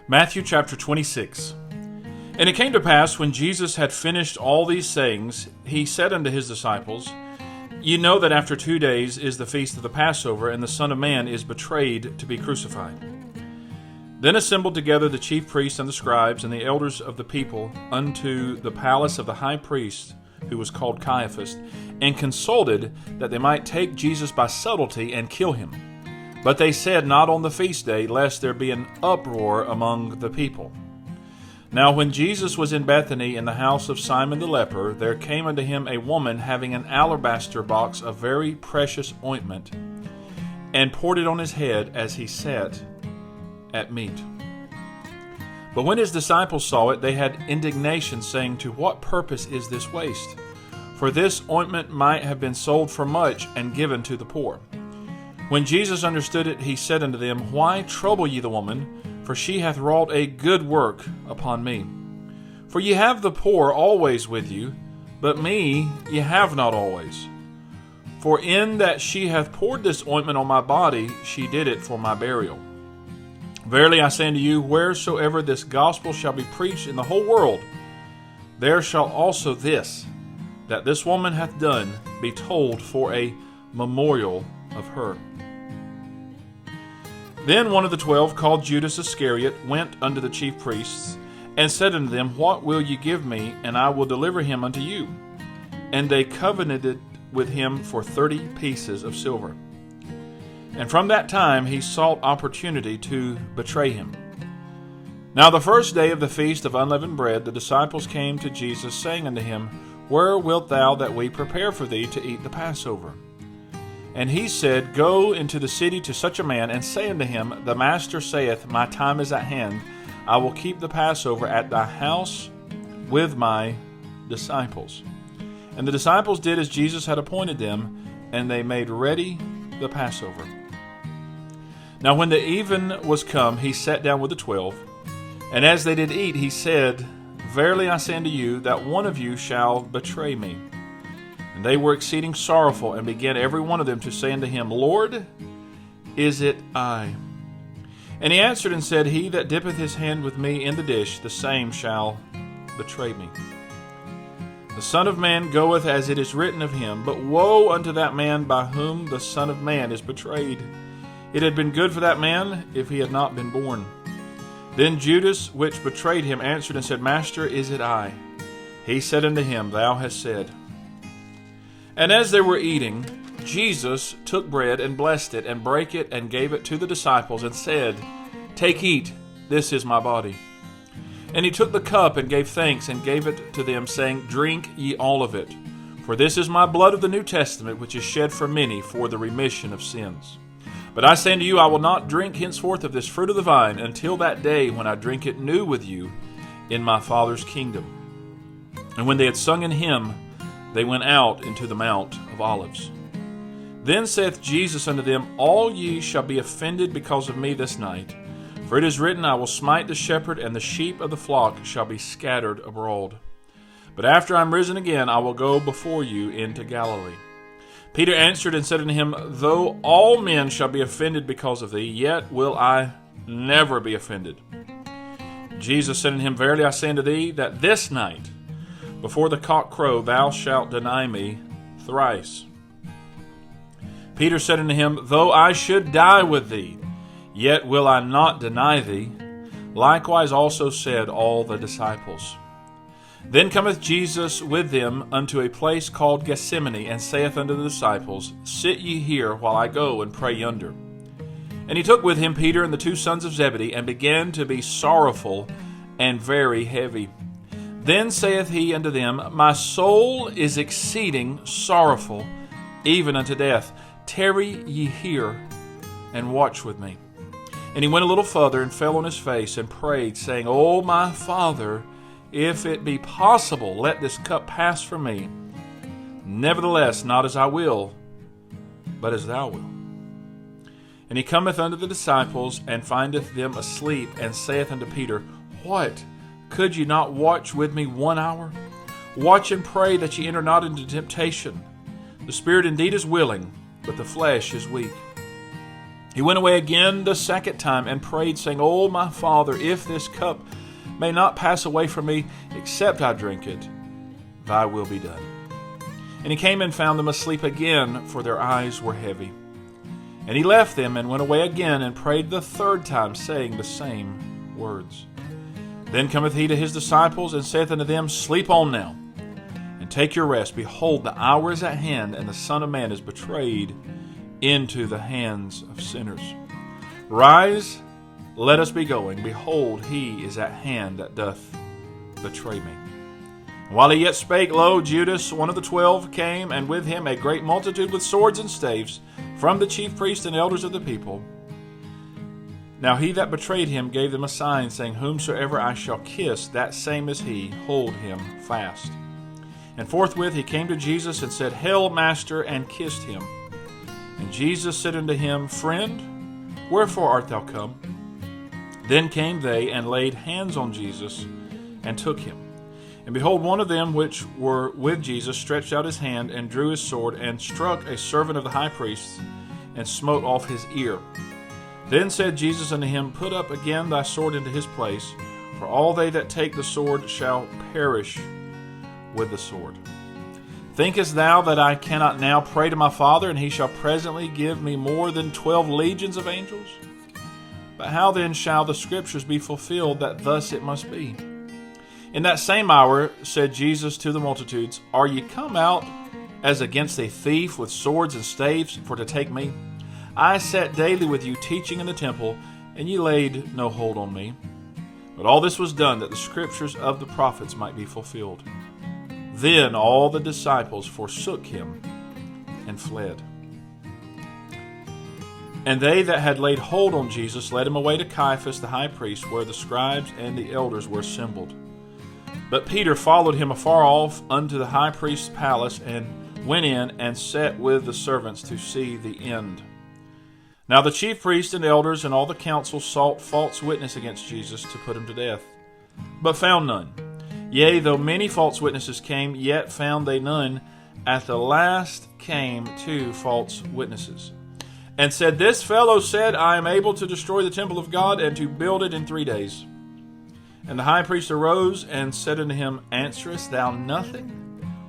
Matthew chapter 26. And it came to pass, when Jesus had finished all these sayings, he said unto his disciples, Ye know that after 2 days is the feast of the Passover, and the Son of Man is betrayed to be crucified. Then assembled together the chief priests and the scribes and the elders of the people unto the palace of the high priest, who was called Caiaphas, and consulted that they might take Jesus by subtlety and kill him. But they said, Not on the feast day, lest there be an uproar among the people. Now when Jesus was in Bethany in the house of Simon the leper, there came unto him a woman having an alabaster box of very precious ointment, and poured it on his head as he sat at meat. But when his disciples saw it, they had indignation, saying, To what purpose is this waste? For this ointment might have been sold for much and given to the poor. When Jesus understood it, he said unto them, Why trouble ye the woman? For she hath wrought a good work upon me. For ye have the poor always with you, but me ye have not always. For in that she hath poured this ointment on my body, she did it for my burial. Verily I say unto you, wheresoever this gospel shall be preached in the whole world, there shall also this, that this woman hath done, be told for a memorial of her. Then one of the 12, called Judas Iscariot, went unto the chief priests, and said unto them, What will ye give me, and I will deliver him unto you? And they covenanted with him for 30 pieces of silver. And from that time he sought opportunity to betray him. Now the first day of the feast of unleavened bread, the disciples came to Jesus, saying unto him, Where wilt thou that we prepare for thee to eat the Passover? And he said, Go into the city to such a man, and say unto him, The Master saith, My time is at hand. I will keep the Passover at thy house with my disciples. And the disciples did as Jesus had appointed them, and they made ready the Passover. Now when the even was come, he sat down with the 12. And as they did eat, he said, Verily I say unto you, that one of you shall betray me. And they were exceeding sorrowful, and began every one of them to say unto him, Lord, is it I? And he answered and said, He that dippeth his hand with me in the dish, the same shall betray me. The Son of Man goeth as it is written of him, but woe unto that man by whom the Son of Man is betrayed. It had been good for that man if he had not been born. Then Judas, which betrayed him, answered and said, Master, is it I? He said unto him, Thou hast said. And as they were eating, Jesus took bread and blessed it, and brake it, and gave it to the disciples, and said, Take, eat, this is my body. And he took the cup, and gave thanks, and gave it to them, saying, Drink ye all of it, for this is my blood of the New Testament, which is shed for many for the remission of sins. But I say unto you, I will not drink henceforth of this fruit of the vine, until that day when I drink it new with you in my Father's kingdom. And when they had sung an hymn, they went out into the Mount of Olives. Then saith Jesus unto them, All ye shall be offended because of me this night. For it is written, I will smite the shepherd, and the sheep of the flock shall be scattered abroad. But after I am risen again, I will go before you into Galilee. Peter answered and said unto him, Though all men shall be offended because of thee, yet will I never be offended. Jesus said unto him, Verily I say unto thee, that this night, before the cock crow, thou shalt deny me thrice. Peter said unto him, Though I should die with thee, yet will I not deny thee. Likewise also said all the disciples. Then cometh Jesus with them unto a place called Gethsemane, and saith unto the disciples, Sit ye here while I go and pray yonder. And he took with him Peter and the 2 sons of Zebedee, and began to be sorrowful and very heavy. Then saith he unto them, My soul is exceeding sorrowful, even unto death. Tarry ye here, and watch with me. And he went a little further, and fell on his face, and prayed, saying, O my Father, if it be possible, let this cup pass from me. Nevertheless, not as I will, but as thou wilt. And he cometh unto the disciples, and findeth them asleep, and saith unto Peter, What? Could ye not watch with me 1 hour? Watch and pray that ye enter not into temptation. The spirit indeed is willing, but the flesh is weak. He went away again the second time and prayed, saying, O my Father, if this cup may not pass away from me, except I drink it, thy will be done. And he came and found them asleep again, for their eyes were heavy. And he left them and went away again and prayed the third time, saying the same words. Then cometh he to his disciples and saith unto them, Sleep on now, and take your rest. Behold, the hour is at hand, and the Son of Man is betrayed into the hands of sinners. Rise, let us be going. Behold, he is at hand that doth betray me. And while he yet spake, lo, Judas, one of the 12, came, and with him a great multitude with swords and staves, from the chief priests and elders of the people. Now he that betrayed him gave them a sign, saying, Whomsoever I shall kiss, that same is he, hold him fast. And forthwith he came to Jesus and said, Hail, Master, and kissed him. And Jesus said unto him, Friend, wherefore art thou come? Then came they and laid hands on Jesus and took him. And behold, one of them which were with Jesus stretched out his hand and drew his sword and struck a servant of the high priest and smote off his ear. Then said Jesus unto him, Put up again thy sword into his place, for all they that take the sword shall perish with the sword. Thinkest thou that I cannot now pray to my Father, and he shall presently give me more than 12 legions of angels? But how then shall the Scriptures be fulfilled, that thus it must be? In that same hour said Jesus to the multitudes, Are ye come out as against a thief with swords and staves for to take me? I sat daily with you teaching in the temple, and ye laid no hold on me. But all this was done that the Scriptures of the prophets might be fulfilled. Then all the disciples forsook him and fled. And they that had laid hold on Jesus led him away to Caiaphas the high priest, where the scribes and the elders were assembled. But Peter followed him afar off unto the high priest's palace, and went in and sat with the servants to see the end. Now the chief priests and elders and all the council sought false witness against Jesus to put him to death, but found none. Yea, though many false witnesses came, yet found they none. At the last came 2 false witnesses, and said, This fellow said, I am able to destroy the temple of God, and to build it in 3 days. And the high priest arose and said unto him, Answerest thou nothing?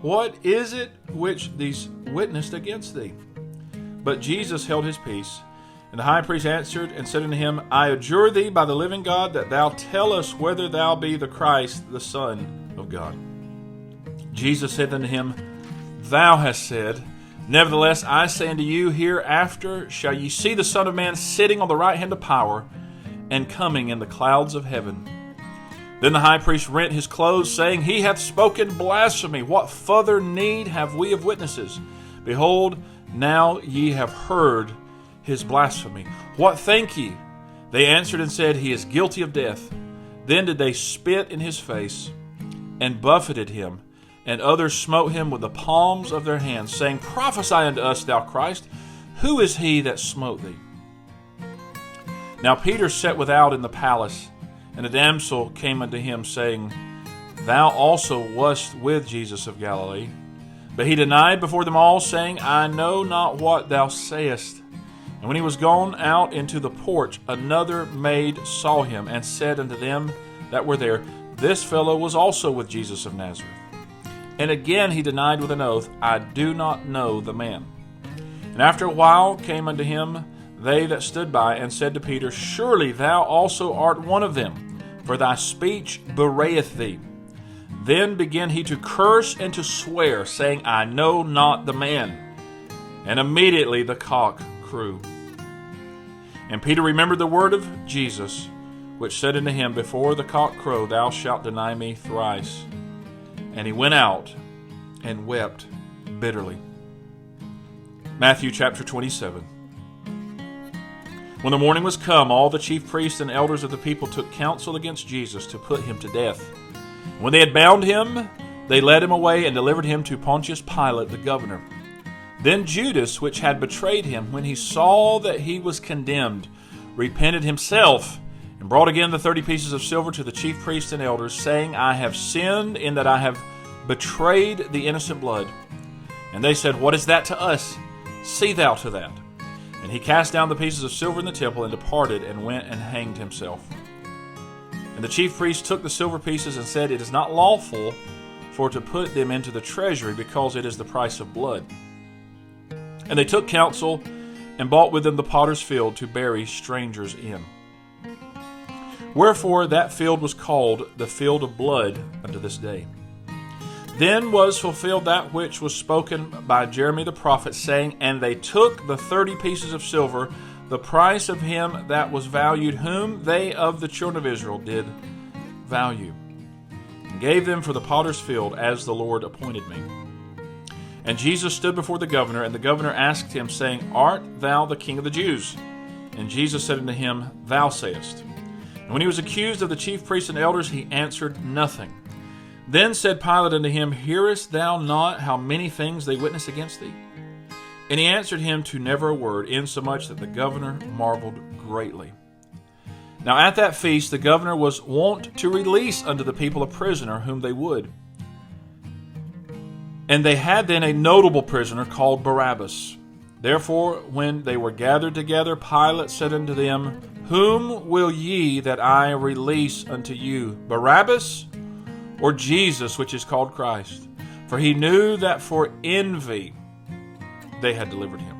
What is it which these witnessed against thee? But Jesus held his peace. And the high priest answered and said unto him, I adjure thee by the living God, that thou tell us whether thou be the Christ, the Son of God. Jesus said unto him, Thou hast said. Nevertheless, I say unto you, hereafter shall ye see the Son of Man sitting on the right hand of power, and coming in the clouds of heaven. Then the high priest rent his clothes, saying, He hath spoken blasphemy. What further need have we of witnesses? Behold, now ye have heard his blasphemy. What think ye? They answered and said, He is guilty of death. Then did they spit in his face, and buffeted him, and others smote him with the palms of their hands, saying, Prophesy unto us, thou Christ. Who is he that smote thee? Now Peter sat without in the palace, and a damsel came unto him, saying, Thou also wast with Jesus of Galilee. But he denied before them all, saying, I know not what thou sayest. And when he was gone out into the porch, another maid saw him, and said unto them that were there, This fellow was also with Jesus of Nazareth. And again he denied with an oath, I do not know the man. And after a while came unto him they that stood by, and said to Peter, Surely thou also art one of them, for thy speech bewrayeth thee. Then began he to curse and to swear, saying, I know not the man. And immediately the cock crew. And Peter remembered the word of Jesus, which said unto him, Before the cock crow, thou shalt deny me thrice. And he went out and wept bitterly. Matthew chapter 27. When the morning was come, all the chief priests and elders of the people took counsel against Jesus to put him to death. When they had bound him, they led him away and delivered him to Pontius Pilate the governor. Then Judas, which had betrayed him, when he saw that he was condemned, repented himself, and brought again the 30 pieces of silver to the chief priests and elders, saying, I have sinned in that I have betrayed the innocent blood. And they said, What is that to us? See thou to that. And he cast down the pieces of silver in the temple and departed and went and hanged himself. And the chief priests took the silver pieces and said, "It is not lawful for to put them into the treasury, because it is the price of blood." And they took counsel and bought with them the potter's field to bury strangers in. Wherefore that field was called the field of blood unto this day. Then was fulfilled that which was spoken by Jeremy the prophet, saying, "And they took the 30 pieces of silver, the price of him that was valued, whom they of the children of Israel did value, and gave them for the potter's field, as the Lord appointed me." And Jesus stood before the governor, and the governor asked him, saying, "Art thou the king of the Jews?" And Jesus said unto him, "Thou sayest." And when he was accused of the chief priests and elders, he answered nothing. Then said Pilate unto him, "Hearest thou not how many things they witness against thee?" And he answered him to never a word, insomuch that the governor marveled greatly. Now at that feast the governor was wont to release unto the people a prisoner whom they would. And they had then a notable prisoner called Barabbas. Therefore, when they were gathered together, Pilate said unto them, "Whom will ye that I release unto you, Barabbas, or Jesus, which is called Christ?" For he knew that for envy they had delivered him.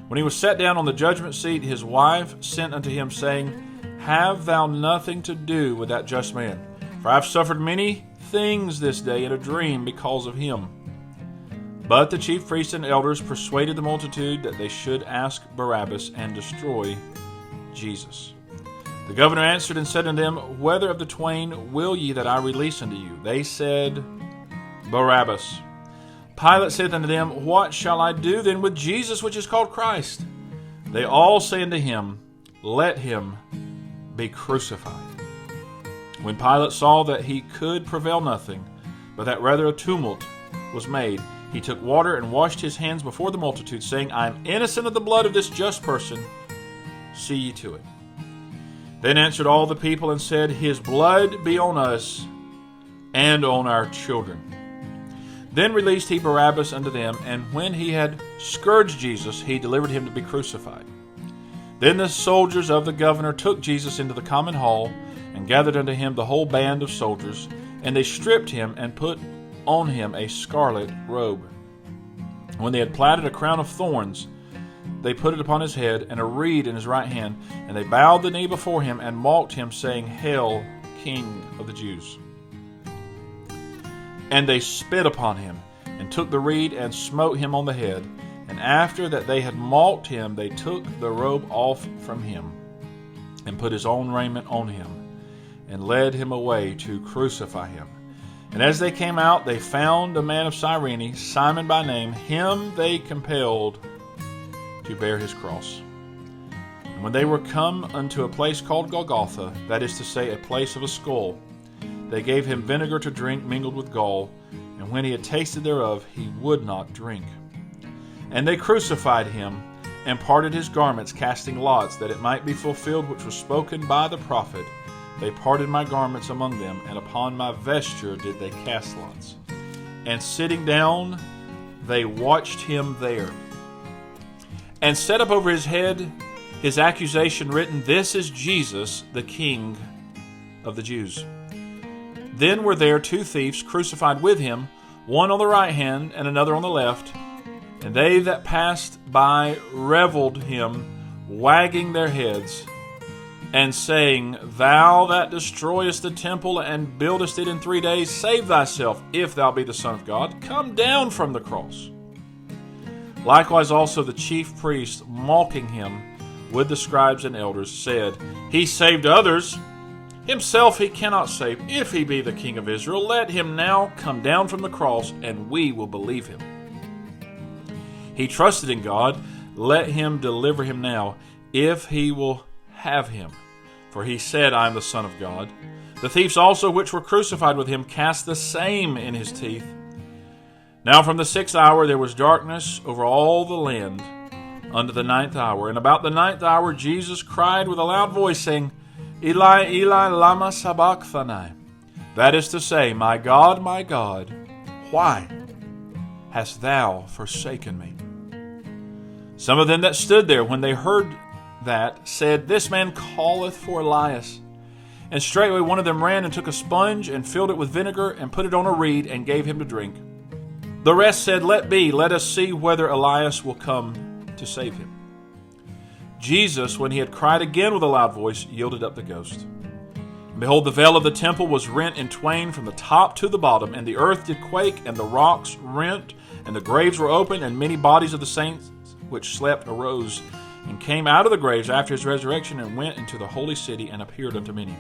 When he was set down on the judgment seat, his wife sent unto him, saying, "Have thou nothing to do with that just man? For I have suffered many things this day in a dream because of him." But the chief priests and elders persuaded the multitude that they should ask Barabbas and destroy Jesus. The governor answered and said unto them, "Whether of the twain will ye that I release unto you?" They said, "Barabbas." Pilate said unto them, "What shall I do then with Jesus, which is called Christ?" They all say unto him, "Let him be crucified." When Pilate saw that he could prevail nothing, but that rather a tumult was made, he took water and washed his hands before the multitude, saying, "I am innocent of the blood of this just person. See ye to it." Then answered all the people and said, "His blood be on us and on our children." Then released he Barabbas unto them, and when he had scourged Jesus, he delivered him to be crucified. Then the soldiers of the governor took Jesus into the common hall, and gathered unto him the whole band of soldiers, and they stripped him and put on him a scarlet robe. When they had platted a crown of thorns, they put it upon his head, and a reed in his right hand, and they bowed the knee before him and mocked him, saying, "Hail, King of the Jews." And they spit upon him, and took the reed and smote him on the head. And after that they had mocked him, they took the robe off from him, and put his own raiment on him, and led him away to crucify him. And as they came out, they found a man of Cyrene, Simon by name. Him they compelled to bear his cross. And when they were come unto a place called Golgotha, that is to say, a place of a skull, they gave him vinegar to drink mingled with gall, and when he had tasted thereof, he would not drink. And they crucified him, and parted his garments, casting lots, that it might be fulfilled which was spoken by the prophet, "They parted my garments among them, and upon my vesture did they cast lots." And sitting down, they watched him there, and set up over his head his accusation written, "This is Jesus, the King of the Jews." Then were there two thieves crucified with him, one on the right hand and another on the left. And they that passed by reviled him, wagging their heads, and saying, "Thou that destroyest the temple and buildest it in 3 days, save thyself, if thou be the Son of God. Come down from the cross." Likewise also the chief priests, mocking him with the scribes and elders, said, "He saved others. Himself he cannot save. If he be the King of Israel, let him now come down from the cross, and we will believe him. He trusted in God. Let him deliver him now, if he will have him. For he said, I am the Son of God." The thieves also which were crucified with him cast the same in his teeth. Now from the 6th hour there was darkness over all the land unto the 9th hour. And about the 9th hour Jesus cried with a loud voice, saying, "Eli, Eli, lama sabachthani?" That is to say, my God, why hast thou forsaken me?" Some of them that stood there, when they heard that, said, This man calleth for Elias. And straightway one of them ran and took a sponge and filled it with vinegar and put it on a reed and gave him to drink. The rest said, Let be, let us see whether Elias will come to save him. Jesus, when he had cried again with a loud voice, yielded up the ghost. And behold, the veil of the temple was rent in twain from the top to the bottom, and the earth did quake, and the rocks rent, and the graves were opened, and many bodies of the saints which slept arose, and came out of the graves after his resurrection, and went into the holy city, and appeared unto many.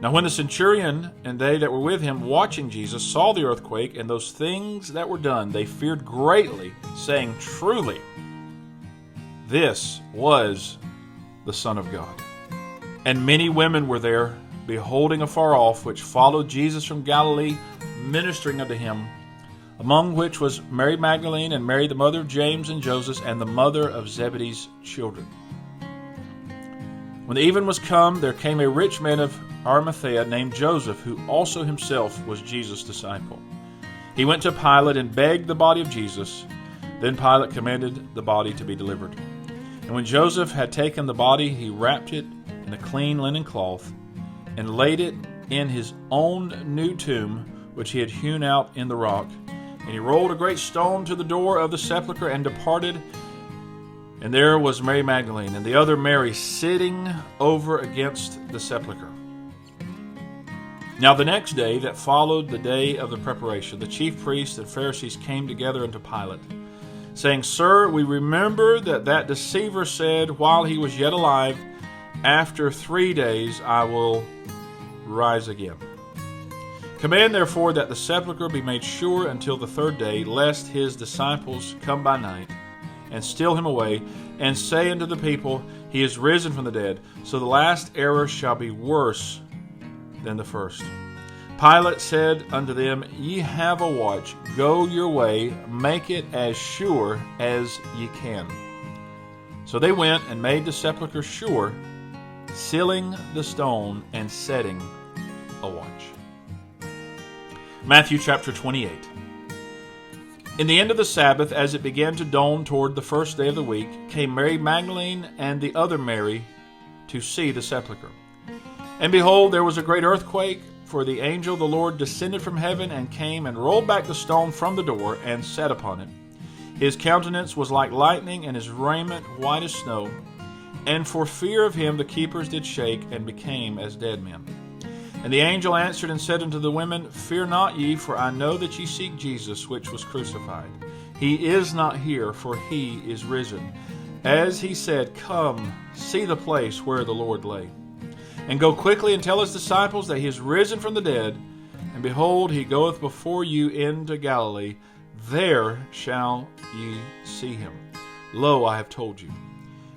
Now when the centurion and they that were with him watching Jesus saw the earthquake and those things that were done, they feared greatly, saying, Truly, this was the Son of God. And many women were there, beholding afar off, which followed Jesus from Galilee, ministering unto him, among which was Mary Magdalene, and Mary the mother of James and Joseph, and the mother of Zebedee's children. When the even was come, there came a rich man of Arimathea named Joseph, who also himself was Jesus' disciple. He went to Pilate and begged the body of Jesus. Then Pilate commanded the body to be delivered. And when Joseph had taken the body, he wrapped it in a clean linen cloth, and laid it in his own new tomb, which he had hewn out in the rock. And he rolled a great stone to the door of the sepulchre, and departed. And there was Mary Magdalene, and the other Mary, sitting over against the sepulchre. Now the next day that followed the day of the preparation, the chief priests and Pharisees came together unto Pilate, saying, Sir, we remember that deceiver said, while he was yet alive, After 3 days I will rise again. Command therefore that the sepulchre be made sure until the 3rd day, lest his disciples come by night, and steal him away, and say unto the people, He is risen from the dead. So the last error shall be worse than the first. Pilate said unto them, Ye have a watch, go your way, make it as sure as ye can. So they went and made the sepulchre sure, sealing the stone and setting a watch. Matthew chapter 28. In the end of the Sabbath, as it began to dawn toward the 1st day of the week, came Mary Magdalene and the other Mary to see the sepulchre. And behold, there was a great earthquake, for the angel of the Lord descended from heaven, and came and rolled back the stone from the door, and sat upon it. His countenance was like lightning, and his raiment white as snow. And for fear of him the keepers did shake, and became as dead men. And the angel answered and said unto the women, Fear not ye, for I know that ye seek Jesus, which was crucified. He is not here, for he is risen. As he said, Come, see the place where the Lord lay. And go quickly and tell his disciples that he is risen from the dead. And behold, he goeth before you into Galilee. There shall ye see him. Lo, I have told you.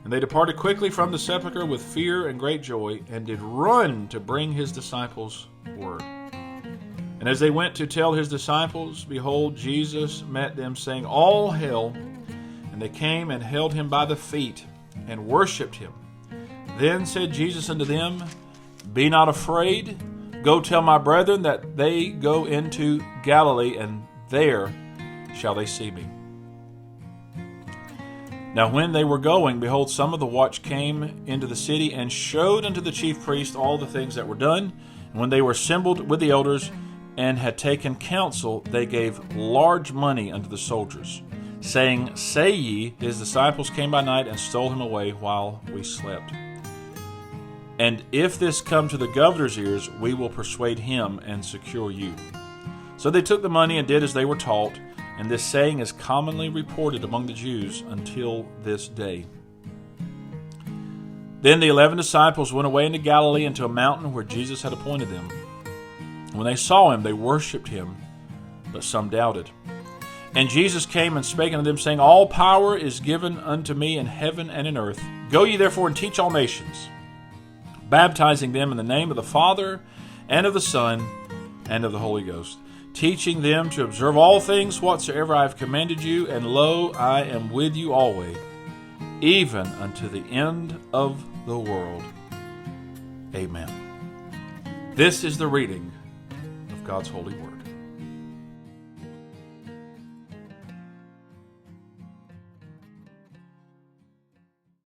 And they departed quickly from the sepulchre with fear and great joy, and did run to bring his disciples word. And as they went to tell his disciples, behold, Jesus met them, saying, All hail! And they came and held him by the feet, and worshipped him. Then said Jesus unto them, Be not afraid. Go tell my brethren that they go into Galilee, and there shall they see me. Now when they were going, behold, some of the watch came into the city, and showed unto the chief priests all the things that were done. And when they were assembled with the elders, and had taken counsel, they gave large money unto the soldiers, saying, Say ye, his disciples came by night, and stole him away while we slept. And if this come to the governor's ears, we will persuade him, and secure you. So they took the money, and did as they were taught. And this saying is commonly reported among the Jews until this day. Then the 11 disciples went away into Galilee, into a mountain where Jesus had appointed them. When they saw him, they worshipped him, but some doubted. And Jesus came and spake unto them, saying, All power is given unto me in heaven and in earth. Go ye therefore and teach all nations, baptizing them in the name of the Father, and of the Son, and of the Holy Ghost, teaching them to observe all things whatsoever I have commanded you, and lo, I am with you always, even unto the end of the world. Amen. This is the reading of God's holy word.